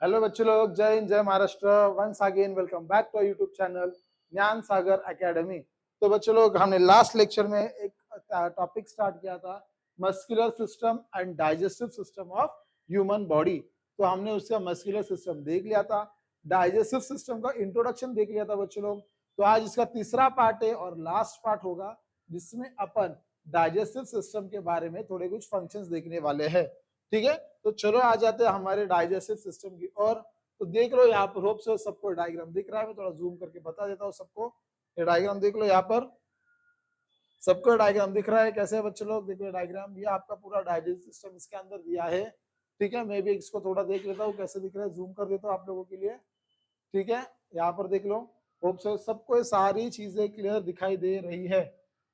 Hello बच्चों लोग, Jai Hind, Jai Maharashtra. Once again welcome back to YouTube channel Gyan Sagar academy. तो बच्चों लोग, हमने लास्ट लेक्चर में एक टॉपिक स्टार्ट किया था, muscular system and digestive system of human body. तो हमने उसका मस्कुलर सिस्टम देख लिया था, डाइजेस्टिव सिस्टम का इंट्रोडक्शन देख लिया था बच्चों लोग। तो आज इसका तीसरा पार्ट है और लास्ट पार्ट होगा, जिसमें अपन डाइजेस्टिव सिस्टम के बारे में थोड़े कुछ फंक्शंस देखने वाले हैं। ठीक है, तो चलो आ जाते हैं हमारे डाइजेस्टिव सिस्टम की ओर। तो देख लो यहाँ पर, होप से सबको डायग्राम दिख रहा है। मैं थोड़ा जूम करके बता देता हूँ सबको। ये डायग्राम देख लो, यहाँ पर सबको डायग्राम दिख रहा है। कैसे है बच्चों लोग, देखो डायग्राम, ये आपका पूरा डाइजेस्टिव सिस्टम इसके अंदर दिया है। ठीक है, मैं भी इसको थोड़ा देख लेता हूँ कैसे दिख रहा है, जूम कर देता हूँ आप लोगों के लिए। ठीक है, यहाँ पर देख लो, होप से सबको सारी चीजें क्लियर दिखाई दे रही है।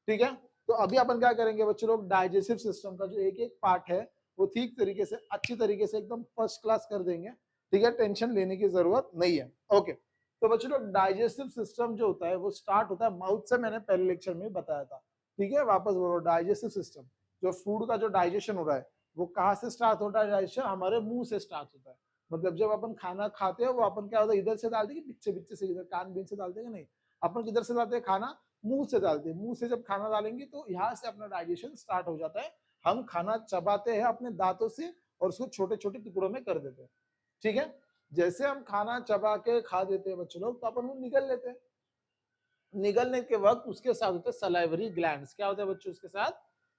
ठीक है, तो अभी अपन क्या करेंगे बच्चों लोग, डाइजेस्टिव सिस्टम का जो एक एक पार्ट है वो ठीक तरीके से, अच्छी तरीके से, एकदम फर्स्ट क्लास कर देंगे। ठीक है, टेंशन लेने की जरूरत नहीं है। ओके, तो बच्चों लोग, डाइजेस्टिव सिस्टम जो होता है वो स्टार्ट होता है माउथ से। मैंने पहले लेक्चर में बताया था। ठीक है, वापस बोलो, डाइजेस्टिव सिस्टम, जो फूड का जो डाइजेशन हो रहा है वो कहाँ से स्टार्ट होता है? डाइजेशन हमारे मुंह से स्टार्ट होता है। मतलब जब अपन खाना खाते हैं वो अपन क्या होता है, इधर से डालते हैं कि पीछे पीछे से, इधर कान बीन से डालते हैं? नहीं, अपन किधर से डालते हैं खाना? मुंह से डालते हैं। मुंह से जब खाना डालेंगे तो यहाँ से अपना डाइजेशन स्टार्ट हो जाता है। हम खाना चबाते हैं अपने दांतों से और उसको छोटे छोटे टुकड़ों में कर देते हैं। ठीक है, जैसे हम खाना चबा के खा देते हैं बच्चों लोग, तो अपन वो निगल लेते हैं। निगलने के वक्त उसके साथ होते हैं सलाइवरी ग्लैंड्स। क्या होता है बच्चों उसके साथ?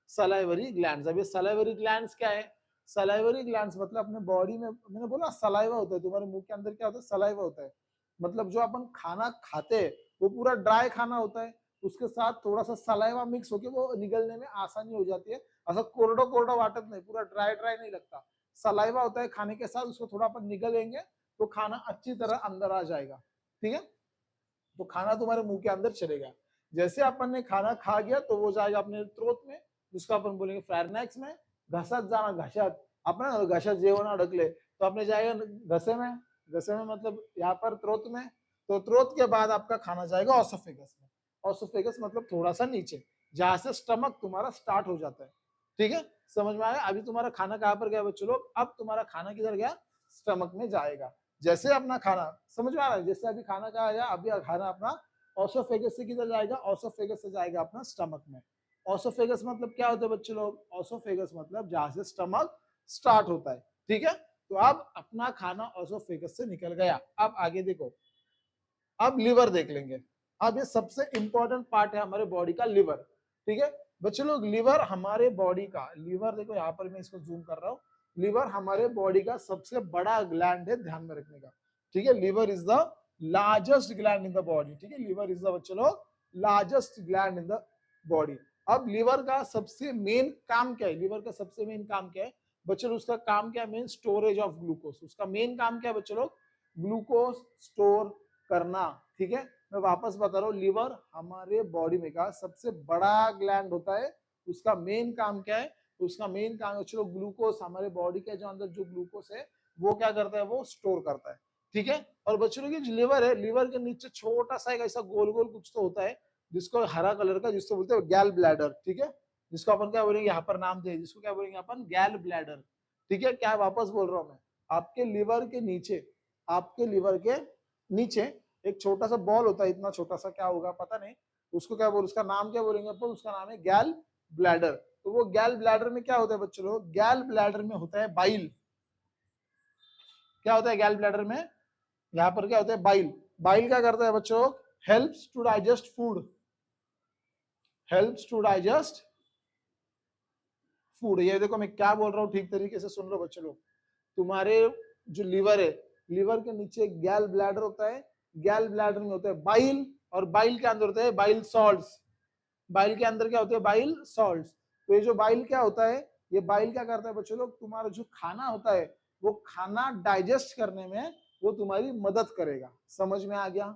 Salivary glands. अब ये सलाइवरी ग्लैंड्स क्या है? सलाइवरी ग्लैंड्स मतलब अपने बॉडी में, मैंने बोला सलाइवा होता है, तुम्हारे मुंह के अंदर क्या होता है? सलाइवा होता है। मतलब जो अपन खाना खाते हैं वो पूरा ड्राई खाना होता है, उसके साथ थोड़ा सा सलाइवा मिक्स होके वो निगलने में आसानी हो जाती है। ऐसा कोरडो कोरडो वाटत नहीं, पूरा ड्राई ड्राई नहीं लगता। सलाइवा होता है खाने के साथ, उसको थोड़ा अपन निगलेंगे तो खाना अच्छी तरह अंदर आ जाएगा। ठीक है, तो खाना तुम्हारे मुंह के अंदर चलेगा। जैसे अपन ने खाना खा गया तो वो जाएगा अपने थ्रोट में, जिसको अपन बोलेंगे फेरनेक्स में। घसत जाना, घसत, अपना घसत जेवण अडकले तो अपने जाएगा घसे में। घसे में मतलब यहाँ पर थ्रोट में। तो थ्रोट के बाद आपका खाना जाएगा ऑसोफेगस में। ऑसोफेगस मतलब थोड़ा सा नीचे, जहां से स्टमक तुम्हारा स्टार्ट हो जाता है। ठीक है, समझ में आया? अभी तुम्हारा खाना कहाँ पर गया बच्चों लोग? अब तुम्हारा खाना किधर गया? स्टमक में जाएगा। जैसे अपना खाना, समझ में आ रहा है? जैसे अभी खाना कहा गया, अभी खाना अपना ऑसोफेगस से किधर जाएगा? ऑसोफेगस से जाएगा अपना स्टमक में। ऑसोफेगस मतलब क्या होता है बच्चों लोग? ऑसोफेगस मतलब जहां से स्टमक स्टार्ट होता है। ठीक है, तो अब अपना खाना ऑसोफेगस से निकल गया। अब आगे देखो, अब लिवर देख लेंगे। अब ये सबसे इंपॉर्टेंट पार्ट है हमारे बॉडी का, लिवर। ठीक है बच्चों लोग, लिवर हमारे बॉडी का, लिवर देखो यहाँ पर मैं इसको जूम कर रहा हूँ। लिवर हमारे बॉडी का सबसे बड़ा ग्लैंड है, ध्यान में रखने का। ठीक है, liver is the largest gland in the body. ठीक है, लिवर इज द बच्चों लोग largest gland in the body. अब लिवर का सबसे मेन काम क्या है? लिवर का सबसे मेन काम क्या है बच्चों? उसका काम क्या है? Main storage of glucose. उसका मेन काम क्या है बच्चों लोग? ग्लूकोज स्टोर करना। ठीक है, मैं वापस बता रहा हूँ, लिवर हमारे बॉडी में का सबसे बड़ा ग्लैंड होता है। उसका मेन काम क्या है? उसका मेन काम है चलो, ग्लूकोज, हमारे बॉडी के जो अंदर जो ग्लूकोज है वो क्या करता है? वो स्टोर करता है। ठीक है, और बच्चों लोग, जो लिवर है, लिवर के नीचे छोटा सा एक ऐसा गोल गोल कुछ तो होता है, जिसको हरा कलर का, जिसको बोलते हैं गैल ब्लैडर। ठीक है, जिसको अपन क्या बोलेंगे, यहाँ पर नाम दे, जिसको क्या बोलेंगे अपन? गैल ब्लैडर। ठीक है, क्या वापस बोल रहा हूं मैं, आपके लिवर के नीचे, आपके लिवर के नीचे एक छोटा सा बॉल होता है, इतना छोटा सा, क्या होगा पता नहीं, उसको क्या बोल, उसका नाम क्या बोलेंगे अपन? उसका नाम है गैल ब्लैडर। तो वो गैल ब्लैडर में क्या होता है बच्चों लोग? गैल ब्लैडर में होता है बाइल। क्या होता है गैल ब्लैडर में? यहाँ पर क्या होता है? बाइल। बाइल क्या करता है बच्चों? Helps to digest food. Helps to digest food. ये देखो मैं क्या बोल रहा हूँ, ठीक तरीके से सुन लो बच्चों लोग। तुम्हारे जो लिवर है, लिवर के नीचे गैल ब्लैडर होता है। गैल ब्लैडर में होता है बाइल, और बाइल के अंदर होता है बाइल सॉल्ट्स। बाइल के अंदर क्या होते हैं? Bile salts. तो ये जो बाइल क्या होता है? ये बाइल क्या करता है बच्चों लोग? तुम्हारा जो खाना होता है वो खाना डाइजेस्ट करने में वो तुम्हारी मदद करेगा। समझ में आ गया?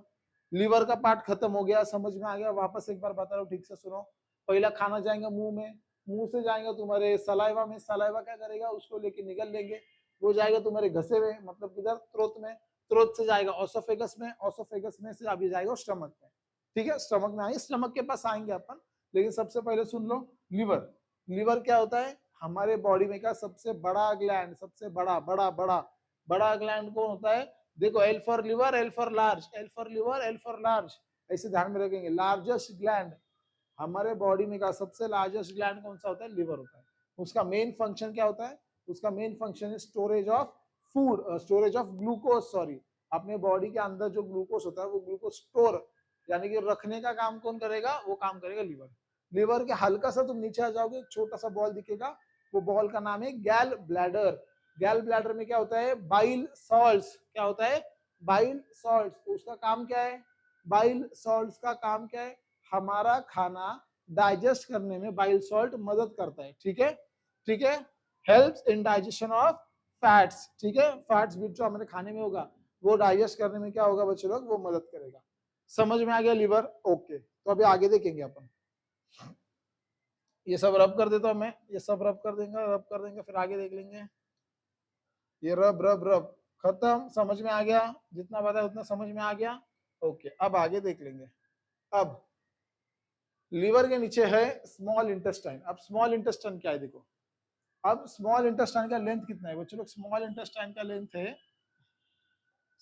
लिवर का पार्ट खत्म हो गया, समझ में आ गया? वापस एक बार बता रहा हूँ, ठीक से सुनो। पहला खाना जाएगा मुंह में, मुंह से जाएगा तुम्हारे सलाइवा में, सलाइवा क्या करेगा? उसको लेके निगल लेंगे, वो जाएगा तुम्हारे घसे में, मतलब किधर? थ्रोट में। थ्रोट से जाएगा ऑसोफेगस में, ऑसोफेगस में से अभी जाएगा स्टमक में। ठीक है, स्टमक में आएंगे, स्टमक के पास आएंगे अपन, लेकिन सबसे पहले सुन लो, लिवर। लिवर क्या होता है? हमारे बॉडी में का सबसे बड़ा ग्लैंड, सबसे बड़ा बड़ा बड़ा बड़ा ग्लैंड कौन होता है? देखो, L for liver, L for large, L for liver, L for large, ऐसे ध्यान में रखेंगे। लार्जेस्ट ग्लैंड हमारे बॉडी में का सबसे लार्जेस्ट ग्लैंड कौन सा होता है? लिवर होता है। उसका मेन फंक्शन क्या होता है? उसका मेन फंक्शन है storage of food, storage of glucose, sorry. अपने बॉडी के अंदर जो ग्लूकोज होता है वो ग्लूकोज स्टोर यानी कि रखने का काम कौन करेगा? वो काम करेगा लिवर। लिवर के हल्का सा तुम नीचे आ जाओगे, छोटा सा बॉल दिखेगा, वो बॉल का नाम है गैल ब्लैडर। गैल ब्लैडर में क्या होता है? Bile salts. क्या होता है? Bile salts. उसका काम क्या है? बाइल सॉल्ट्स का काम क्या है? हमारा खाना डाइजेस्ट करने में बाइल सॉल्ट मदद करता है। ठीक है, ठीक है। Helps in digestion of fats. ठीक है, फैट्स भी जो हमारे खाने में होगा वो डाइजेस्ट करने में क्या होगा बच्चे लोग? वो मदद करेगा। समझ में आ गया लिवर? ओके, तो अभी आगे देखेंगे अपन। ये सब रब कर देता हूं मैं, ये सब रब कर देंगे, फिर आगे देख लेंगे। ये रब रब रब खत्म। समझ में आ गया? जितना पता है उतना समझ में आ गया। ओके, अब आगे देख लेंगे। अब लीवर के नीचे है स्मॉल इंटेस्टाइन। अब स्मॉल इंटेस्टाइन क्या है देखो। अब स्मॉल इंटेस्टाइन का लेंथ कितना है बच्चों लोग? स्मॉल इंटेस्टाइन का लेंथ है,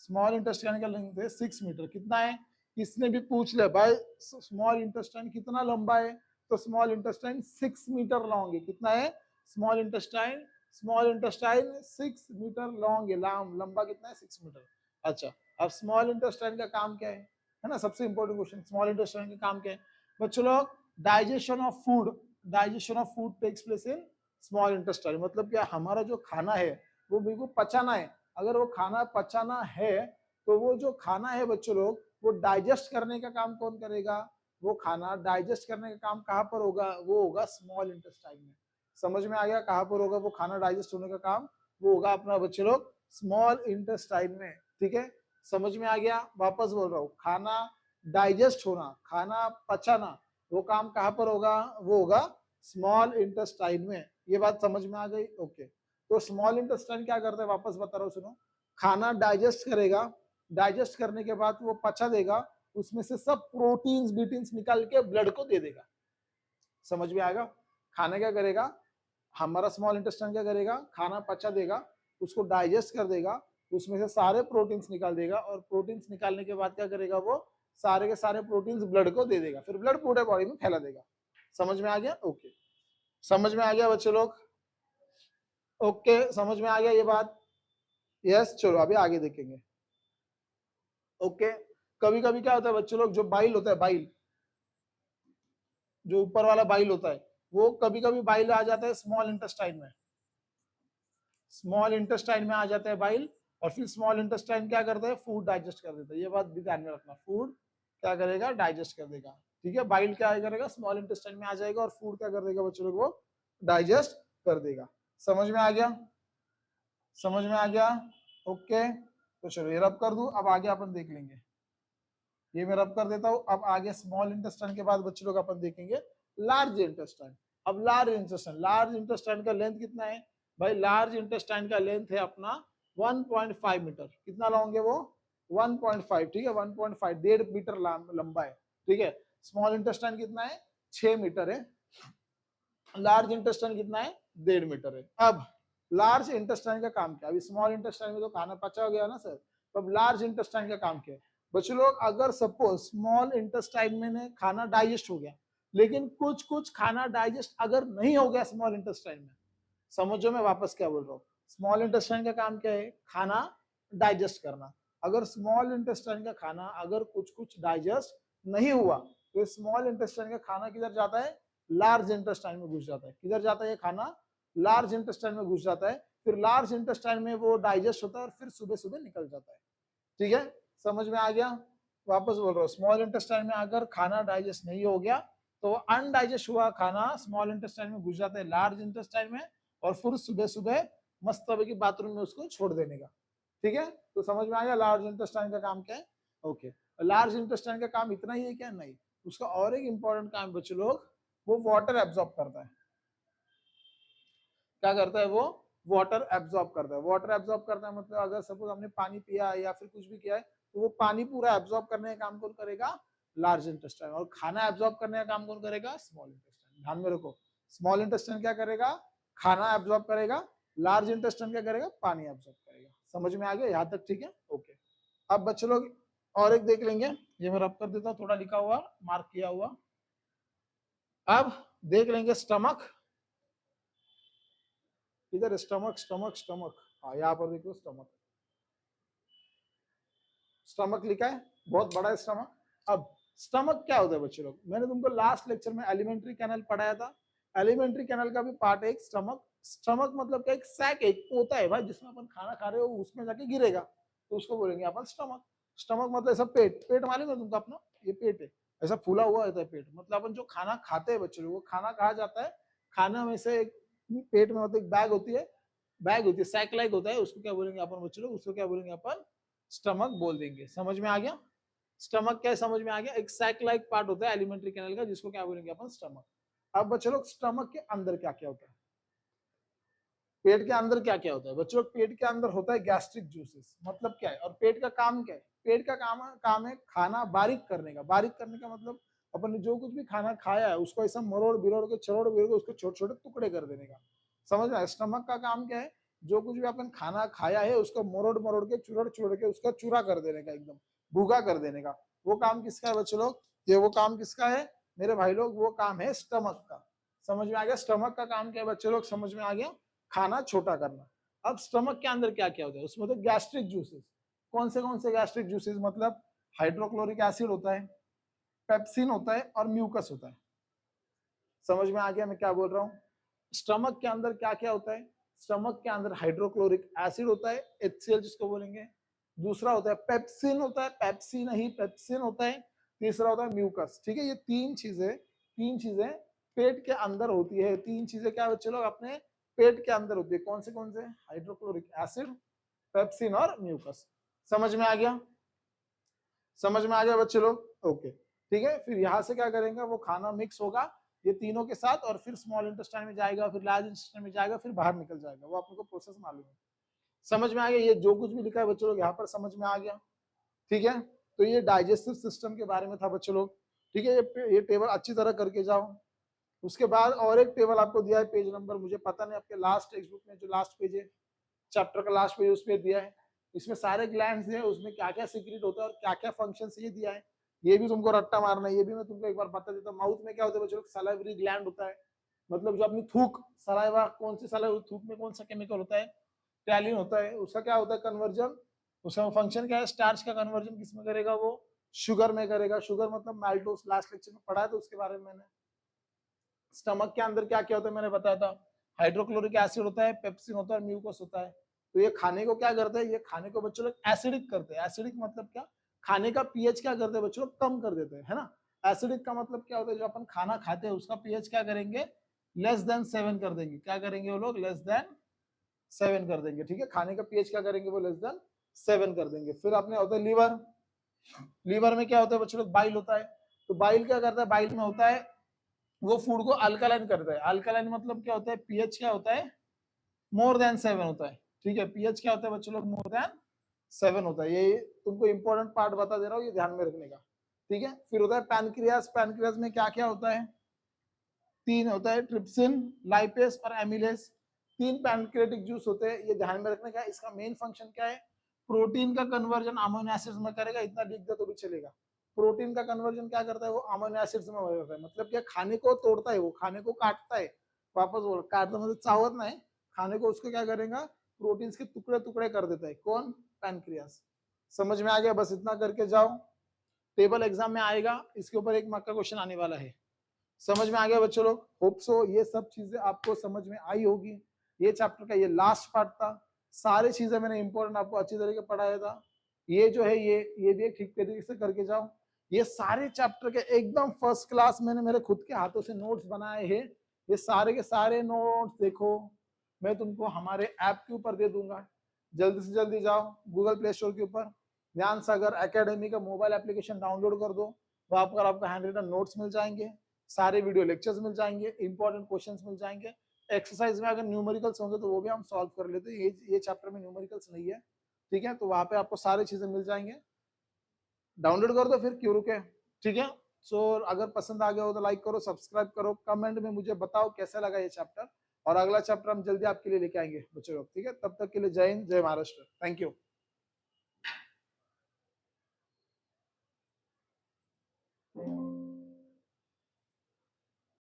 स्मॉल इंटेस्टाइन का लेंथ है 6 मीटर। कितना है? किसने भी पूछ लिया भाई स्मॉल इंटेस्टाइन कितना लंबा है, तो स्मॉल इंटेस्टाइन 6 मीटर लॉन्ग है। कितना है? Small intestine, small intestine 6 metre long है। लंबा कितना है? 6 मीटर। अच्छा, अब स्मॉल इंटेस्टाइन का काम क्या है ना? सबसे इंपॉर्टेंट क्वेश्चन, स्मॉल इंटेस्टाइन का काम क्या है बच्चों लोग? Digestion of food. Digestion of food takes place in small intestine. मतलब क्या? हमारा जो खाना है वो बिल्कुल पचाना है। अगर वो खाना पचाना है तो वो जो खाना है बच्चों लोग वो डाइजेस्ट करने का काम कौन करेगा? वो खाना डाइजेस्ट करने का काम कहाँ पर होगा? वो होगा स्मॉल इंटेस्टाइन में। समझ में आ गया कहाँ पर होगा वो खाना डाइजेस्ट होने का काम? वो होगा अपना बच्चे लोग स्मॉल इंटेस्टाइन में। ठीक है, समझ में आ गया? वापस बोल रहा हूँ, खाना डाइजेस्ट होना, खाना पचाना, वो काम कहाँ पर होगा? वो होगा स्मॉल इंटेस्टाइन में। ये बात समझ में आ गई? ओके, तो स्मॉल इंटेस्टाइन क्या करता है वापस बता रहा हूँ सुनो। खाना डाइजेस्ट करेगा, डाइजेस्ट करने के बाद वो पचा देगा, उसमें से सब प्रोटीन्स बीटीन्स निकाल के ब्लड को दे देगा। समझ में आएगा? खाना क्या करेगा हमारा स्मॉल इंटेस्टाइन? क्या करेगा? खाना पचा देगा, उसको डाइजेस्ट कर देगा, उसमें से सारे प्रोटीन्स निकाल देगा, और प्रोटीन्स निकालने के बाद क्या करेगा? वो सारे के सारे प्रोटीन्स ब्लड को दे देगा, फिर ब्लड पूरे बॉडी में फैला देगा। समझ में आ गया? ओके, समझ में आ गया बच्चे लोग? ओके, समझ में आ गया ये बात? यस, चलो अभी आगे देखेंगे। ओके, कभी कभी क्या होता है बच्चों लोग, जो बाइल होता है, बाइल जो ऊपर वाला बाइल होता है, वो कभी कभी बाइल आ जाता है स्मॉल इंटेस्टाइन में। स्मॉल इंटेस्टाइन में आ जाता है बाइल, और फिर स्मॉल इंटेस्टाइन क्या करता है? फूड डाइजेस्ट कर देता है। ये बात भी ध्यान में रखना, फूड क्या करेगा? डाइजेस्ट कर देगा। ठीक है, बाइल क्या करेगा? स्मॉल इंटेस्टाइन में आ जाएगा, और फूड क्या कर देगा बच्चों लोग? वो डाइजेस्ट कर देगा। समझ में आ गया? समझ में आ गया? ओके, तो चलो ये रब कर दूं, अब आगे अपन देख लेंगे। ये मैं रब कर देता हूं। अब आगे स्मॉल इंटेस्टाइन के बाद बच्चे लोग अपन देखेंगे लार्ज इंटेस्टाइन। अब लार्ज इंटेस्टाइन का लेंथ कितना है भाई? लार्ज इंटेस्टाइन का लेंथ है अपना 1.5 मीटर। कितना लॉन्ग है वो? 1.5। ठीक है, 1.5, 1.5 मीटर लंबा है। ठीक है, स्मॉल इंटेस्टाइन कितना है? 6 मीटर है। लार्ज इंटेस्टाइन कितना है? 1.5 मीटर है। अब लार्ज इंटेस्टाइन का काम क्या? अभी स्मॉल इंटेस्टाइन में तो खाना पचा गया ना सर, तो अब लार्ज इंटेस्टाइन का काम क्या है बच्चों लोग? अगर सपोज स्मॉल इंटेस्टाइन में खाना डाइजेस्ट हो गया, लेकिन कुछ कुछ खाना डाइजेस्ट अगर नहीं हो गया स्मॉल इंटेस्टाइन में, समझो मैं वापस क्या बोल रहा हूँ। स्मॉल इंटेस्टाइन का काम क्या है? खाना डाइजेस्ट करना। अगर स्मॉल इंटेस्टाइन का खाना अगर कुछ कुछ डाइजेस्ट नहीं हुआ, तो स्मॉल इंटेस्टाइन का खाना किधर जाता है? लार्ज इंटेस्टाइन में घुस जाता है। किधर जाता है ये खाना? लार्ज इंटेस्टाइन में घुस जाता है। फिर लार्ज इंटेस्टाइन में वो डाइजेस्ट होता है, और फिर सुबह सुबह निकल जाता है। ठीक है, समझ में आ गया? वापस बोल रहा हूँ, स्मॉल इंटेस्टाइन में अगर खाना डाइजेस्ट नहीं हो गया, तो अनडाइजेस्ट हुआ खाना स्मॉल इंटेस्टाइन में घुस जाता है लार्ज इंटेस्टाइन में, और फिर सुबह सुबह मस्त की बाथरूम में उसको छोड़ देने का। ठीक है, तो समझ में आ गया लार्ज इंटेस्टाइन का काम क्या है? ओके, लार्ज इंटेस्टाइन का काम इतना ही है क्या? नहीं, उसका और एक इंपॉर्टेंट काम बच्चे लोग, वो वाटर एब्जॉर्ब करता है। क्या करता है वो? वाटर एब्जॉर्ब करता है। वाटर एब्जॉर्ब करता है मतलब अगर सपोज हमने पानी पिया है या फिर कुछ भी किया है, तो वो पानी पूरा एब्जॉर्ब करने का काम कौन करेगा? Large intestine. और खाना एब्जॉर्ब करने का काम कौन करेगा? Small intestine. ध्यान में रखो, स्मॉल इंटेस्टाइन क्या करेगा? खाना एब्जॉर्ब करेगा। लार्ज इंटेस्टाइन क्या करेगा? पानी एब्जॉर्ब करेगा। समझ में आ गया यहाँ तक, ठीक है, ओके। अब बच्चे लोग और एक देख लेंगे, ये मैं रब कर देता हूँ, थोड़ा लिखा हुआ, मार्क किया हुआ। अब देख लेंगे स्टमक, इधर स्टमक स्टमक स्टमक, हाँ यहाँ पर देखो स्टमक, स्टमक लिखा है, बहुत बड़ा स्टमक। अब स्टमक क्या होता है बच्चे लोग, मैंने तुमको लास्ट लेक्चर में एलिमेंट्री कैनल पढ़ाया था, एलिमेंट्री कैनल का भी पार्ट है एक स्टमक। स्टमक मतलब क्या, एक सैक, एक पोता है भाई, जिसमें अपन खाना खा रहे हो उसमें जाके गिरेगा, तो उसको बोलेंगे अपन स्टमक। स्टमक मतलब ऐसा पेट, पेट मालूम है तुमको अपना, ये पेट है, ऐसा फूला हुआ होता है पेट, मतलब अपन जो खाना खाते हैं बच्चे लोग, वो खाना कहा जाता है, खाना में से एक पेट में मतलब एक बैग होती है, बैग होती है, सैक लाइक होता है, उसको क्या बोलेंगे अपन बच्चे लोग, उसको क्या बोलेंगे अपन, स्टमक बोल देंगे। समझ में आ गया, स्टमक क्या है, समझ में आ गया, एक सैक लाइक पार्ट होता है एलिमेंट्री कैनल का, जिसको क्या बोलेंगे अपन, स्टमक। अब बच्चे लोग स्टमक के अंदर क्या क्या होता है, पेट के अंदर क्या क्या होता है बच्चों, पेट के अंदर होता है गैस्ट्रिक जूसेस, मतलब क्या है, और पेट का काम क्या है, पेट का काम है खाना बारीक करने का, बारीक करने का मतलब अपन ने जो कुछ भी खाना खाया है उसको ऐसा मरोड़ बिरोड़ के, चरोड़ बिरोड़ के उसको छोटे छोटे टुकड़े कर देने का। समझ में, स्टमक का काम क्या है, जो कुछ भी अपन खाना खाया है उसको मरोड़ मरोड़ के, चुरड़ चुरड़ के उसका चूरा कर देने का, एकदम भूगा कर देने का। वो काम किसका है बच्चों लोग, ये वो काम किसका है मेरे भाई लोग, वो काम है स्टमक का। समझ में आ गया, स्टमक का काम क्या है बच्चे लोग, समझ में आ गया, खाना छोटा करना। अब स्टमक के अंदर क्या क्या होता है, उसमें तो गैस्ट्रिक जूसेस, कौन से गैस्ट्रिक जूसेस, मतलब हाइड्रोक्लोरिक एसिड होता है, पेप्सिन होता है, और म्यूकस होता है। समझ में आ गया मैं क्या बोल रहा हूँ, स्टमक के अंदर क्या क्या होता है, स्टमक के अंदर हाइड्रोक्लोरिक एसिड होता है, HCl जिसको बोलेंगे, दूसरा होता है पेप्सिन होता है, पेप्सिन नहीं पेप्सिन होता है, तीसरा होता है म्यूकस। ठीक है, ये तीन चीजें पेट के अंदर होती है, तीन चीजें क्या बच्चे लोग अपने पेट के अंदर होती है, कौन से, हाइड्रोक्लोरिक एसिड, पेप्सिन और म्यूकस। समझ में आ गया, समझ में आ गया बच्चे लोग, ओके ठीक है। फिर यहाँ से क्या करेंगे, वो खाना मिक्स होगा ये तीनों के साथ, और फिर स्मॉल इंटेस्टाइन में जाएगा, फिर लार्ज इंटेस्टाइन में जाएगा, फिर बाहर निकल जाएगा, वो आपको प्रोसेस मालूम है। समझ में आ गया, ये जो कुछ भी लिखा है बच्चे लोग यहाँ पर समझ में आ गया, ठीक है। तो ये डाइजेस्टिव सिस्टम के बारे में था बच्चे लोग, ठीक है, ये टेबल अच्छी तरह करके जाओ। उसके बाद और एक टेबल आपको दिया है, पेज नंबर मुझे पता नहीं, आपके लास्ट टेक्स्ट बुक में जो लास्ट पेज है, चैप्टर का लास्ट पेज, उस पर दिया है, इसमें सारे ग्लैंड्स हैं, उसमें क्या क्या सीक्रेट होता है और क्या क्या फंक्शन ये दिया है, ये भी तुमको रट्टा मारना है, ये भी मैं तुमको एक बार बता देता हूँ। माउथ में क्या होता है बच्चों, सलाइवरी ग्लैंड होता है, मतलब जो अपनी थूक, सलाइवा, कौन सी सलाइवा, थूक में कौन सा केमिकल होता है, टैलिन होता है, उसका क्या होता है कन्वर्जन, उसका फंक्शन क्या है, स्टार्च का कन्वर्जन किसमें करेगा, वो शुगर में करेगा, शुगर मतलब माल्टोस, लास्ट लेक्चर में पढ़ा है तो उसके बारे में मैंने। स्टमक के अंदर क्या क्या होता है मैंने बताया था, हाइड्रोक्लोरिक एसिड होता है, पेप्सिन होता है, म्यूकस होता है। तो ये खाने को क्या करते हैं, ये खाने को बच्चों लोग एसिडिक करते हैं। एसिडिक मतलब क्या, खाने का पीएच क्या करते हैं बच्चों लोग, कम कर देते हैं, है ना। एसिडिक का मतलब क्या होता है, जो अपन खाना खाते हैं उसका पीएच क्या करेंगे, लेस देन 7 कर देंगे, क्या करेंगे वो लोग, लेस देन 7 कर देंगे, ठीक है। खाने का पीएच क्या करेंगे, वो लेस देन 7 कर देंगे। फिर अपने होता है लीवर, लीवर में क्या होता है बच्चों लोग, बाइल होता है। तो बाइल क्या करता है, बाइल में होता है, वो फूड को अल्कालाइन करता है। अल्कालाइन मतलब क्या होता है, पीएच क्या होता है, मोर देन 7 होता है, ठीक है। पीएच क्या होता है बच्चों लोग, मोर देन 7 होता है। ये तुमको इंपॉर्टेंट पार्ट बता दे रहा हूँ, ये ध्यान में रखने का, ठीक है। फिर होता है पैनक्रियास, पैनक्रियास में क्या क्या होता है, 3 होता है, ट्रिप्सिन, लाइपेस और एमिलेस। 3 पैनक्रियाटिक जूस होते हैं, ये ध्यान में रखने का। इसका मेन फंक्शन क्या है, प्रोटीन का कन्वर्जन अमीनो एसिड्स में करेगा, इतना लिख दे तो भी चलेगा। प्रोटीन का कन्वर्जन क्या करता है, वो अमीनो एसिड्स में करता है, मतलब क्या, खाने को तोड़ता है, वो खाने को काटता है, वापस बोल काटता मतलब चावत नहीं, खाने को उसको क्या करेगा, प्रोटीन्स के टुकड़े टुकड़े कर देता है, कौन, पैनक्रियास। समझ में आ गया, बस इतना करके जाओ, टेबल एग्जाम में आएगा, इसके ऊपर 1 मार्क का क्वेश्चन आने वाला है। समझ में आ गया बच्चों लोग, होप सो ये सब चीजें आपको समझ में आई होगी। ये चैप्टर का ये लास्ट पार्ट था, सारी चीजें मैंने इंपॉर्टेंट आपको अच्छी तरीके पढ़ाया था। ये जो है ये भी ठीक तरीके से करके जाओ। ये सारे चैप्टर के एकदम फर्स्ट क्लास मैंने मेरे खुद के हाथों से नोट्स बनाए हैं। ये सारे के सारे नोट्स देखो, मैं तुमको हमारे ऐप के ऊपर दे दूंगा, जल्दी से जल्दी जाओ गूगल प्ले स्टोर के ऊपर, ज्ञान सागर एकेडमी का मोबाइल एप्लीकेशन डाउनलोड कर दो, वहां पर आपको हैंड रिटन नोट्स मिल जाएंगे, सारे वीडियो लेक्चर्स मिल जाएंगे, इंपॉर्टेंट क्वेश्चंस मिल जाएंगे। एक्सरसाइज में अगर न्यूमेरिकल्स होंगे तो वो भी हम सॉल्व कर लेते हैं, ये चैप्टर में न्यूमेरिकल्स नहीं है, ठीक है। तो वहां पे आपको सारी चीजें मिल जाएंगे, डाउनलोड कर दो, फिर क्यों रुके, ठीक है। सो अगर पसंद आ गया हो तो लाइक करो, सब्सक्राइब करो, कमेंट में मुझे बताओ कैसा लगा ये चैप्टर। और अगला चैप्टर हम जल्दी आपके लिए लेके आएंगे बच्चों लोग, ठीक है? तब तक के लिए जय हिंद, जय महाराष्ट्र, थैंक यू।